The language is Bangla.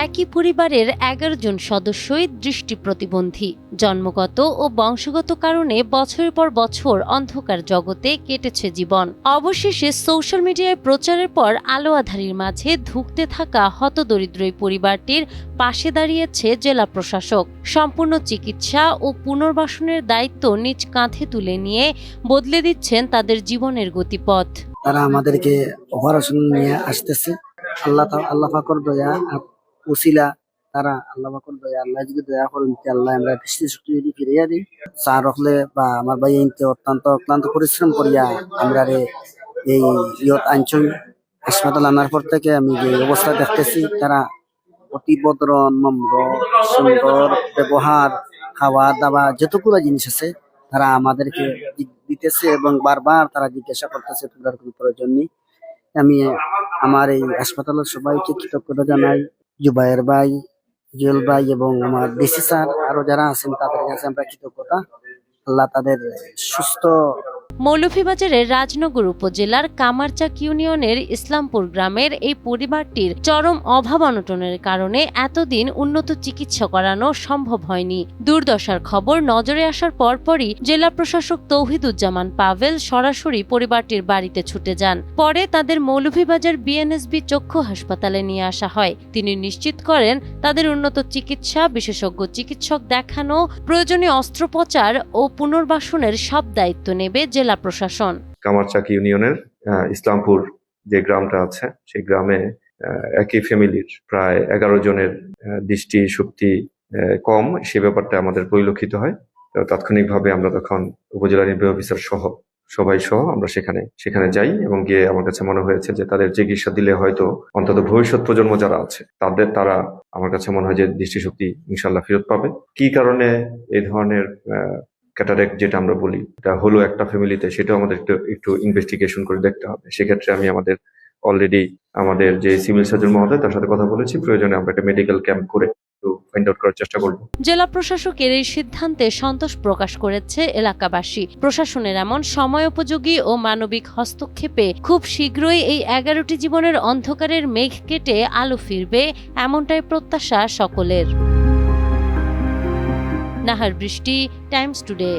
একই পরিবারের ১১ জন সদস্যই দৃষ্টি প্রতিবন্ধী। জন্মগত ও বংশগত কারণে বছরের পর বছর অন্ধকার জগতে কেটেছে জীবন। অবশেষে সোশ্যাল মিডিয়ায় প্রচারের পর আলো আঁধারির মাঝে ধুঁকতে থাকা হতদরিদ্র এই পরিবারটির পাশে দাঁড়িয়েছে জেলা প্রশাসক। সম্পূর্ণ চিকিৎসা ও পুনর্বাসনের দায়িত্ব নিজ কাঁধে তুলে নিয়ে বদলে দিচ্ছেন তাদের জীবনের গতিপথ। তারা আমাদেরকে অপারেশন নিয়ে আসতেছে। আল্লাহ পাকের দয়া উসিলা তারা আল্লাহ পাকের দয়া, আল্লাহ যদি দয়া করেন আল্লাহ আমরা দৃষ্টি শক্তি যদি ফিরিয়ে দিই স্যার রখলে বা আমার ভাই ইনতে অত্যন্ত ক্লান্ত পরিশ্রম করিয়া আমরা এই আঞ্চল হাসপাতাল আনার পর থেকে আমি যে অবস্থা দেখতেছি, তারা অতি ভদ্র, নম্র, সুন্দর ব্যবহার, খাওয়া দাওয়া যতগুলো জিনিস আছে তারা আমাদেরকে দিতেছে এবং বারবার তারা জিজ্ঞাসা করতেছে তোমরা কোনো প্রয়োজন নেই। আমি আমার এই হাসপাতালের সবাইকে কৃতজ্ঞতা জানাই। জুবায়ের ভাই, জুয়েল ভাই এবং আমার ডিসি স্যার আরো যারা আছেন তাদের কাছে আমরা কৃতজ্ঞতা। আল্লাহ তাদের সুস্থ। মৌলভীবাজারের রাজনগর উপজেলার কামারচাক ইউনিয়নের ইসলামপুর গ্রামের এই পরিবারটির চরম অভাব অনটনের কারণে এতদিন উন্নত চিকিৎসা করানো সম্ভব হয়নি। দুর্দশার খবর নজরে আসার পরপরই জেলা প্রশাসক তৌহিদুজ্জামান পাভেল সরাসরি পরিবারটির বাড়িতে ছুটে যান। পরে তাদের মৌলভীবাজার বিএনএসবি চক্ষু হাসপাতালে নিয়ে আসা হয়। তিনি নিশ্চিত করেন তাদের উন্নত চিকিৎসা, বিশেষজ্ঞ চিকিৎসক দেখানো, প্রয়োজনীয় অস্ত্রোপচার ও পুনর্বাসনের সব দায়িত্ব নেবে জেলা প্রশাসন। কামারচাক ইউনিয়নের ইসলামপুর যে গ্রামটা আছে সেই গ্রামে একই ফ্যামিলির প্রায় 11 জনের দৃষ্টি শক্তি কম, সে ব্যাপারটা আমাদের পরিলক্ষিত হয়। তাৎক্ষণিকভাবে আমরা তখন উপজেলা নির্বাহী অফিসার সবাই সহ আমরা সেখানে যাই এবং গিয়ে আমার কাছে মনে হয়েছে যে তাদের চিকিৎসা দিলে হয়তো অন্তত ভবিষ্যৎ প্রজন্ম যারা আছে তারা আমার কাছে মনে হয় যে দৃষ্টিশক্তি ইনশাল্লাহ ফেরত পাবে। কি কারণে এই ধরনের ক্যাটারেক্ট যেটা আমরা বলি এটা হলো একটা ফ্যামিলিতে, সেটাও আমাদের একটু ইনভেস্টিগেশন করে দেখতে হবে। সেক্ষেত্রে আমি অলরেডি আমাদের যে সিভিল সার্জন মহোদয় তার সাথে কথা বলেছি, প্রয়োজনে আমরা একটা মেডিকেল ক্যাম্প করে ফাইন্ড আউট করার চেষ্টা করব। জেলা প্রশাসকের এই সিদ্ধান্তে সন্তোষ প্রকাশ করেছে এলাকাবাসী। প্রশাসনের এমন সময়োপযোগী ও মানবিক হস্তক্ষেপে খুব শীঘ্রই এই 11টি জীবনের অন্ধকারের মেঘ কেটে আলো ফিরবে, এমনটাই প্রত্যাশা সকলের। নাহার বৃষ্টি, টাইমস টুডে।